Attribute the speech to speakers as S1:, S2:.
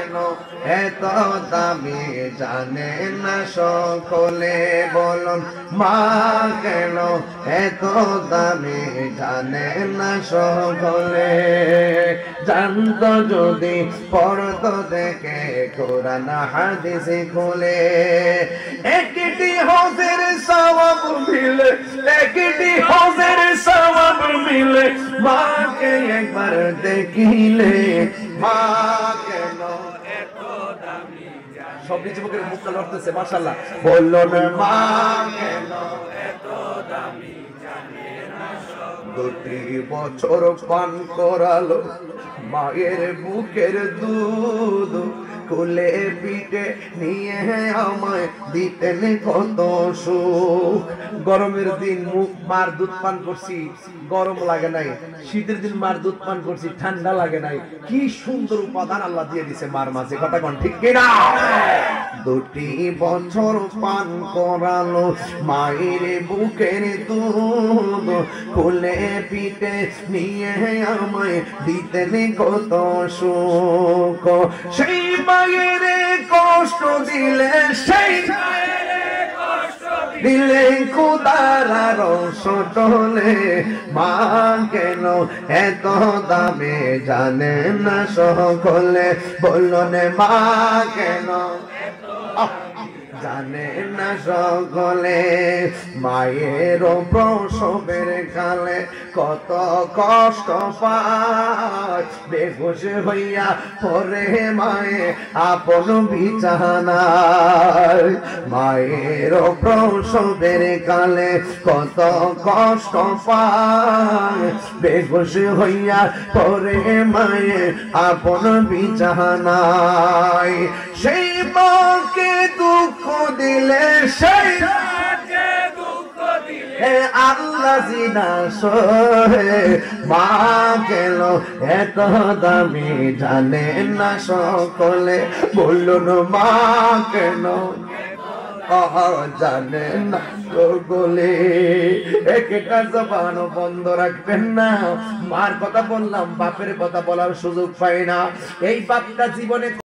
S1: কেন এত দামি জানে না সকলে, বলুন মা কেন এত দামি জানে না সকলে। জানতো যদি পড়তো দেখে কোরআন হাদিস খুলে, একটি হজের সওয়াব মিলে, একটি হজের সওয়াব মিলে, মাকে একবার দেখিলে। মা কেন এত দামি, সব যুবকের মুখটা লড়তেছে মাশাআল্লাহ, বলুন মা কেন এত দামি জানে না সকলে। 2 বছর পান করালো মায়ের বুকের দুধ, কোলে পিঠে নিয়ে আমায় দিতেন কত সুখ। গরমের দিন মুখ মার দুধ পান করছি, গরম লাগে নাই। শীতের দিন মার দুধ পান করছি, ঠান্ডা লাগে নাই। কি সুন্দর উপাদান আল্লাহ দিয়ে দিছে মার মাঝে, কথা কোন ঠিক কিনা? 2 বছর পান করালো মায়ের বুকের দুধ, কোলে পিঠে নিয়ে আমায় দিতেন কত সুখ। সেই মায়ের কষ্ট দিলে, সেই দিলে খোদারা রস টলে, মা কেন এত দামে জানে না সকলে, বলুন মা কেন জানে না সকলে। মায়ের প্রসবের কালে কত কষ্ট পায়, বেহুশ হইয়া পরে মায়ে আপন বিছানায়। মায়ের প্রসবের কালে কত কষ্ট পায়, বেহুশ হইয়া পরে মায়ে আপন বিছানায়। সেই মাকে দুঃখ দিলে, সেই আল্লাহ জিনা সহে, মা কেন এত দামি জানে না সকলে, বলুন মা কেন জানে না সকলে। একটা জবান বন্ধ রাখবেন না। মার কথা বললাম, বাপের কথা বলার সুযোগ পাই না। এই বাপটা জীবনে